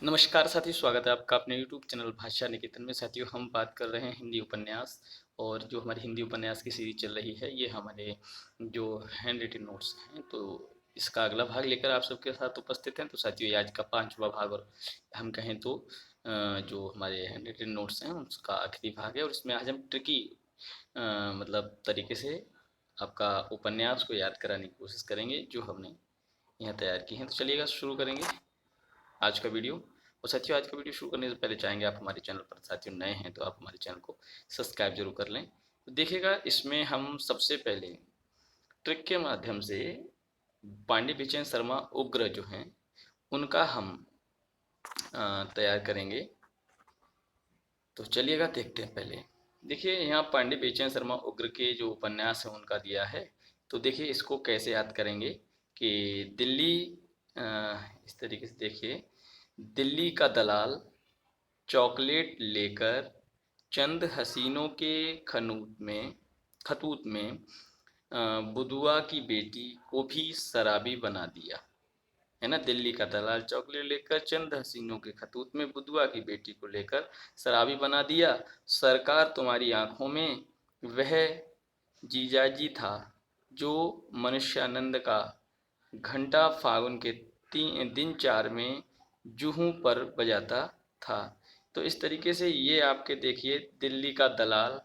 नमस्कार साथियों, स्वागत है आपका अपने यूट्यूब चैनल भाषा निकेतन में। साथियों, हम बात कर रहे हैं हिंदी उपन्यास। और जो हमारी हिंदी उपन्यास की सीरीज चल रही है, ये हमारे जो हैंड रिटन नोट्स हैं, तो इसका अगला भाग लेकर आप सबके साथ उपस्थित हैं। तो साथियों, ये आज का 5वां भाग, और हम कहें तो जो हमारे हैंड रिटन नोट्स हैं उसका आखिरी भाग है। और इसमें आज हम ट्रिकी मतलब तरीके से आपका उपन्यास को याद कराने की कोशिश करेंगे, जो हमने यहाँ तैयार की हैं। तो चलिएगा, शुरू करेंगे आज का वीडियो। और साथियों, आज का वीडियो शुरू करने से पहले चाहेंगे, आप हमारे चैनल पर साथियों नए हैं तो आप हमारे चैनल को सब्सक्राइब जरूर कर लें। तो देखिएगा, इसमें हम सबसे पहले ट्रिक के माध्यम से पांडे बिचन शर्मा उग्र जो हैं उनका हम तैयार करेंगे। तो चलिएगा, देखते हैं। पहले देखिए, यहाँ पांडे बेचन शर्मा उग्र के जो उपन्यास है उनका दिया है। तो देखिए, इसको कैसे याद करेंगे कि दिल्ली इस तरीके से देखिए, दिल्ली का दलाल चॉकलेट लेकर चंद हसीनों के खतूत में बुधुआ की बेटी को भी शराबी बना दिया। है ना, दिल्ली का दलाल चॉकलेट लेकर चंद हसीनों के खतूत में बुधुआ की बेटी को लेकर शराबी बना दिया। सरकार तुम्हारी आंखों में वह जीजाजी था जो मनुष्यानंद का घंटा फागुन के दिन 4 में जूहू पर बजाता था। तो इस तरीके से ये आपके देखिए, दिल्ली का दलाल,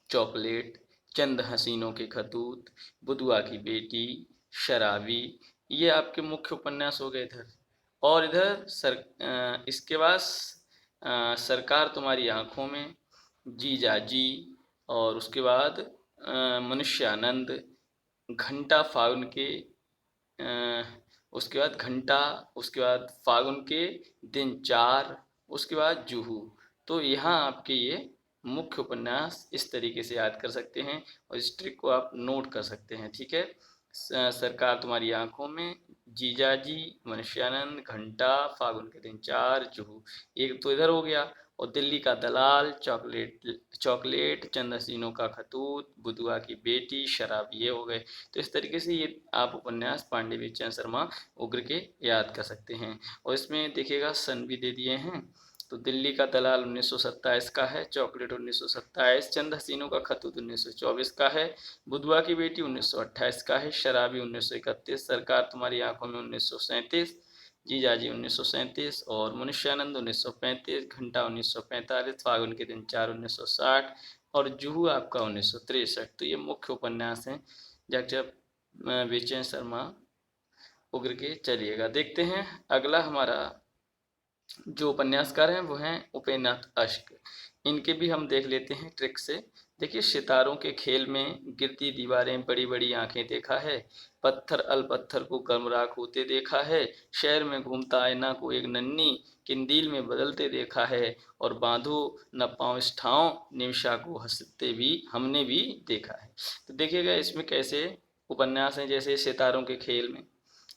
चॉकलेट, चंद हसीनों के खतूत, बुधुआ की बेटी, शराबी, ये आपके मुख्य उपन्यास हो गए इधर। और इधर इसके बाद सरकार तुम्हारी आंखों में, जीजाजी, और उसके बाद मनुष्यानंद, घंटा फागुन के उसके बाद घंटा, उसके बाद फागुन के दिन 4, उसके बाद जूहू। तो यहाँ आपके ये मुख्य उपन्यास इस तरीके से याद कर सकते हैं, और इस ट्रिक को आप नोट कर सकते हैं। ठीक है, सरकार तुम्हारी आंखों में, जीजाजी, मनुष्यानंद, घंटा, फागुन के दिन 4, जूहू। एक तो इधर हो गया। और दिल्ली का दलाल, चॉकलेट, चंद हसीनों का खतूत, बुधुआ की बेटी, शराब, ये हो गए। तो इस तरीके से ये आप उपन्यास पांडे बिचन शर्मा उग्र के याद कर सकते हैं। और इसमें देखिएगा, सन भी दे दिए हैं। तो दिल्ली का दलाल 1927 का है, चॉकलेट 1927, चंद हसीनों का खतूत 1924 का है, बुधुआ की बेटी 1928 का है, शराबी 1931, सरकार तुम्हारी आंखों में 1937, जीजाजी 1937, और मनुष्यानंद 1935, घंटा 1945, फागुन के दिन 4 1960, और जूहू आपका 1963। तो ये मुख्य उपन्यास हैं जब बेचैन शर्मा उग्र के। चलिएगा, देखते हैं अगला हमारा जो उपन्यासकार हैं वो हैं उपेन्द्रनाथ अश्क। इनके भी हम देख लेते हैं ट्रिक से। देखिए, सितारों के खेल में गिरती दीवारें, बड़ी बड़ी आंखें देखा है, पत्थर अल पत्थर को गर्मराख होते देखा है, शहर में घूमता आईना को एक नन्ही किंदील में बदलते देखा है, और बांधो न पाँव इस ठाव निमिषा को हंसते भी हमने भी देखा है। तो देखिएगा, इसमें कैसे उपन्यास हैं, जैसे सितारों के खेल में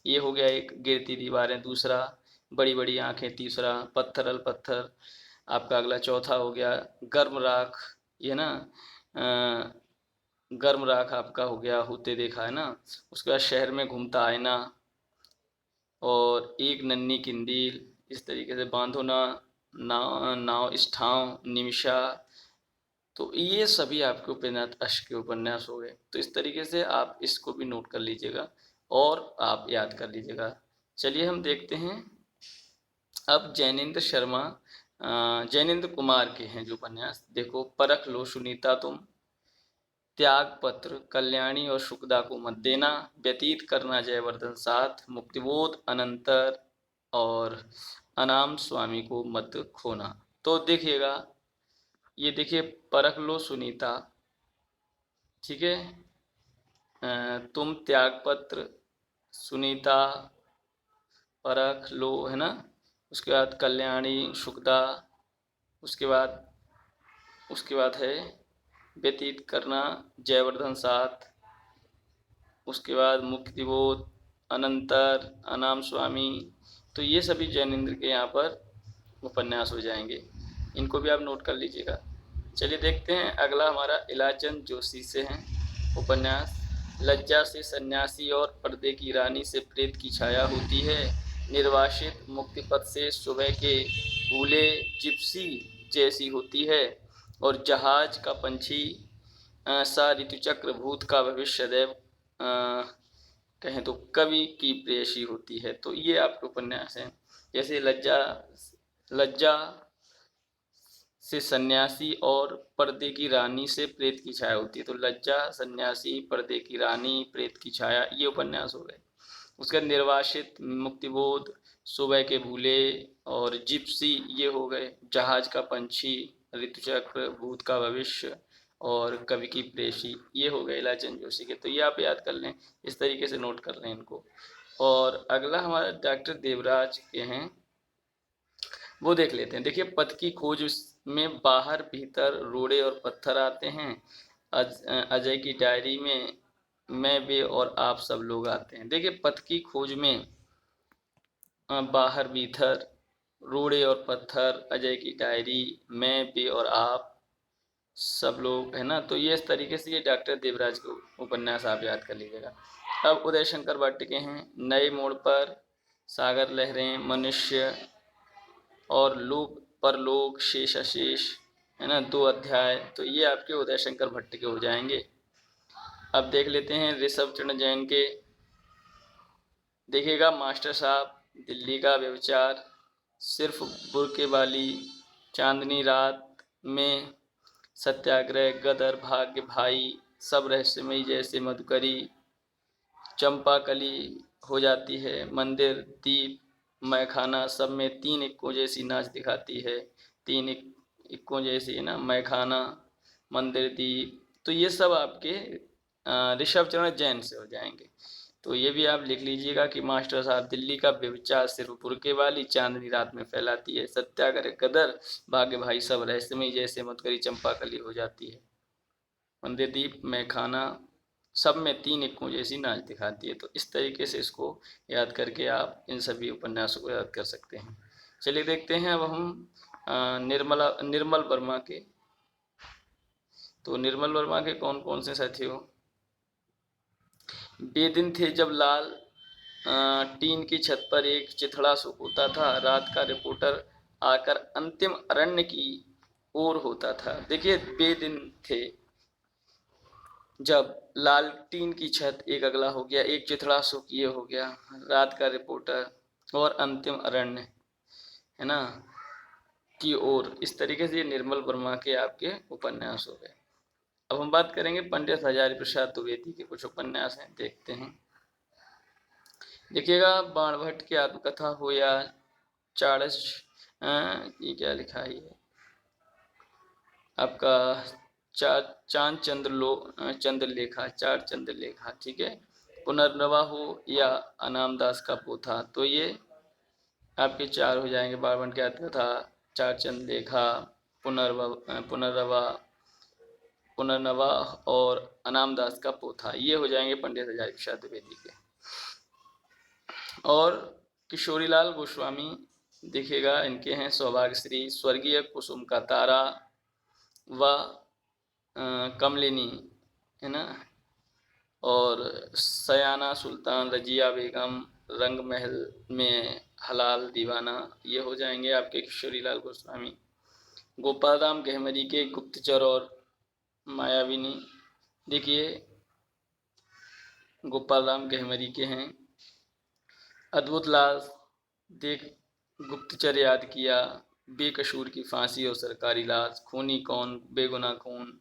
ये हो गया एक, गिरती दीवारें दूसरा, बड़ी बड़ी आंखें तीसरा, पत्थर अल पत्थर आपका अगला चौथा हो गया, गर्म राख, ये ना गर्म राख आपका हो गया, होते देखा है ना। उसके बाद शहर में घूमता आईना, और एक नन्ही किंदील, इस तरीके से बांधो ना नाव नाव इस ठाव निमिषा। तो ये सभी आपके उपेन्द्रनाथ अश्क के उपन्यास हो गए। तो इस तरीके से आप इसको भी नोट कर लीजिएगा और आप याद कर लीजिएगा। चलिए, हम देखते हैं अब जैनेन्द्र कुमार के हैं जो उपन्यास। देखो, परख लो सुनीता तुम, त्याग पत्र, कल्याणी और शुक्दा को मत देना, व्यतीत करना जयवर्धन साथ, मुक्तिबोध अनंतर, और अनाम स्वामी को मत खोना। तो देखिएगा, ये देखिए, परख लो सुनीता, ठीक है, तुम त्यागपत्र, सुनीता, परख लो, है ना। उसके बाद कल्याणी, शुक्दा, उसके बाद है व्यतीत करना, जयवर्धन साथ, उसके बाद मुक्तिबोध, अनंतर, अनाम स्वामी। तो ये सभी जैनेन्द्र के यहाँ पर उपन्यास हो जाएंगे, इनको भी आप नोट कर लीजिएगा। चलिए, देखते हैं अगला हमारा इलाचंद जोशी से हैं उपन्यास। लज्जा से सन्यासी और पर्दे की रानी से प्रेत की छाया होती है, निर्वासित मुक्तिपथ से सुबह के भूले जिप्सी जैसी होती है, और जहाज का पंछी सा ऋतुचक्र भूत का भविष्य सदैव कहें तो कवि की प्रेयसी होती है। तो ये आपके उपन्यास हैं। जैसे लज्जा लज्जा से सन्यासी और पर्दे की रानी से प्रेत की छाया होती है। तो लज्जा, सन्यासी, पर्दे की रानी, प्रेत की छाया, ये उपन्यास हो गए। उसका निर्वासित, मुक्तिबोध, सुबह के भूले और जिप्सी ये हो गए। जहाज का पंछी, ऋतुचक्र, भूत का भविष्य और कवि की प्रेयसी, ये हो गए इलाचंद जोशी के। तो ये आप याद कर लें, इस तरीके से नोट कर लें इनको। और अगला हमारा डॉक्टर देवराज के हैं, वो देख लेते हैं। देखिए, पथ की खोज में बाहर भीतर रोड़े और पत्थर आते हैं। अजय की डायरी में मैं, वे और आप सब लोग आते हैं। देखिए, पथ की खोज में बाहर भीतर रोड़े और पत्थर, अजय की डायरी, मैं, वे और आप सब लोग, है ना। तो ये इस तरीके से ये डॉक्टर देवराज के उपन्यास आप याद कर लीजिएगा। अब उदय शंकर भट्ट के हैं, नए मोड़ पर, सागर लहरें, मनुष्य और लोक परलोक, शेष अशेष, है ना, 2 अध्याय। तो ये आपके उदय शंकर भट्ट के हो जाएंगे। अब देख लेते हैं ऋषभ चंद्र जैन के। देखिएगा, मास्टर साहब, दिल्ली का व्यभिचार, सिर्फ बुर्के वाली, चांदनी रात में, सत्याग्रह, गदर, भाग्य भाई, सब रहस्यमयी जैसे मधुकरी, चंपाकली हो जाती है, मंदिर, दीप, मैखाना, सब में 3 इक्कों जैसी नाच दिखाती है। 3 इक्कों जैसी, है ना, मैखाना, मंदिर, दीप। तो ये सब आपके ऋषभ चंद्र जैन से हो जाएंगे। तो ये भी आप लिख लीजिएगा कि मास्टर साहब, दिल्ली का व्यभिचार, सिर्फ बुर्के वाली, चांदनी रात में फैलाती है, सत्याग्रह, गदर, भाग्य भाई, सब रहस्यमयी जैसे मधुकरी, चंपाकली हो जाती है, मंदिर, दीप, मैखाना, सब में 3 इक्कों जैसी नाच दिखाती है। तो इस तरीके से इसको याद करके आप इन सभी उपन्यासों को याद कर सकते हैं। चलिए देखते हैं अब हम निर्मल वर्मा के। तो निर्मल वर्मा के कौन कौन से साथियों? बेदिन थे जब लाल टीन की छत पर एक चिथड़ा सूखता था, रात का रिपोर्टर आकर अंतिम अरण्य की ओर होता था। देखिए, बेदिन थे जब, लालटीन की छत एक अगला हो गया, एक चिथड़ा सुख ये हो गया, रात का रिपोर्टर और अंतिम अरण्य, है ना, की ओर। इस तरीके से ये निर्मल वर्मा के आपके उपन्यास हो गए। अब हम बात करेंगे पंडित हजारी प्रसाद द्विवेदी के कुछ उपन्यास हैं, देखते हैं। देखिएगा, बाणभट्ट की आत्मकथा हो या चाणस, ये क्या लिखा है ये आपका, चांद चंद्रलेखा, चार चंद्रलेखा, ठीक है। पुनर्नवा हो या अनामदास का पोथा, तो ये आपके 4 हो जाएंगे। बाणभट्ट की आत्मकथा, चार चंद्रलेखा, पुनर्नवा पुनर्नवा और अनामदास का पोथा, ये हो जाएंगे पंडित हजारी प्रसाद द्विवेदी के। और किशोरीलाल गोस्वामी, देखिएगा, इनके हैं सौभाग्यश्री, स्वर्गीय कुसुम का तारा व कमलिनी, है ना, और सयाना सुल्तान, रजिया बेगम, रंग महल में हलाल दीवाना, ये हो जाएंगे आपके किशोरीलाल गोस्वामी। गोपाल राम गहमरी के गुप्तचर और मायाविनी, देखिए, गोपाल राम गहमरी के हैं। अद्भुत लाल, देख गुप्तचर याद किया, बेकसूर की फांसी और सरकारी लाश, खूनी कौन, बेगुनाह खून,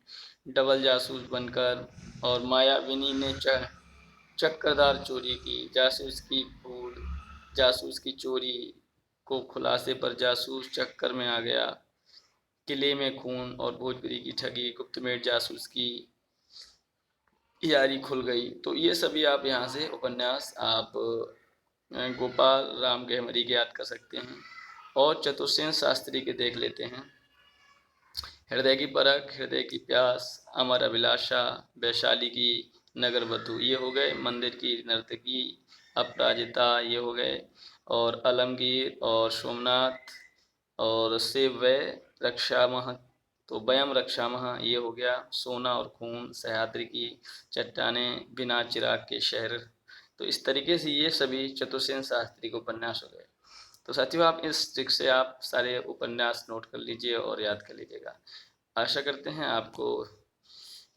डबल जासूस बनकर, और मायाविनी ने चक्रदार चोरी की, जासूस की भूल, जासूस की चोरी को खुलासे पर जासूस चक्कर में आ गया, किले में खून और भोजपुरी की ठगी, गुप्तमेट जासूस की यारी खुल गई। तो ये सभी आप यहाँ से उपन्यास आप गोपाल राम गहमरी के याद कर सकते हैं। और चतुर्सेन शास्त्री के देख लेते हैं। हृदय की परख, हृदय की प्यास, अमर अभिलाषा, वैशाली की नगर वधु, ये हो गए। मंदिर की नर्तकी, अपराजिता, ये हो गए। और आलमगीर और सोमनाथ और शिव रक्षामह, तो वयम रक्षामह, ये हो गया। सोना और खून, सह्याद्री की चट्टानें, बिना चिराग के शहर, तो इस तरीके से ये सभी चतुर्सेन शास्त्री के उपन्यास हो गए। तो साथियों, आप इस ट्रिक से आप सारे उपन्यास नोट कर लीजिए और याद कर लीजिएगा। आशा करते हैं आपको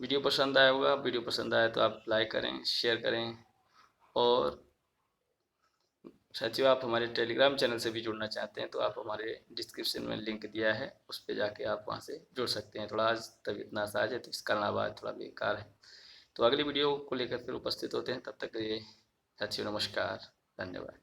वीडियो पसंद आया होगा। वीडियो पसंद आया तो आप लाइक करें, शेयर करें, और साथियों आप हमारे टेलीग्राम चैनल से भी जुड़ना चाहते हैं तो आप हमारे डिस्क्रिप्शन में लिंक दिया है, उस पर जाके आप वहाँ से जुड़ सकते हैं। थोड़ा आज तबीयत नासाज है तो इस कारण आवाज़ थोड़ा बेकार है। तो अगली वीडियो को लेकर फिर उपस्थित होते हैं, तब तक के लिए साथियों नमस्कार, धन्यवाद।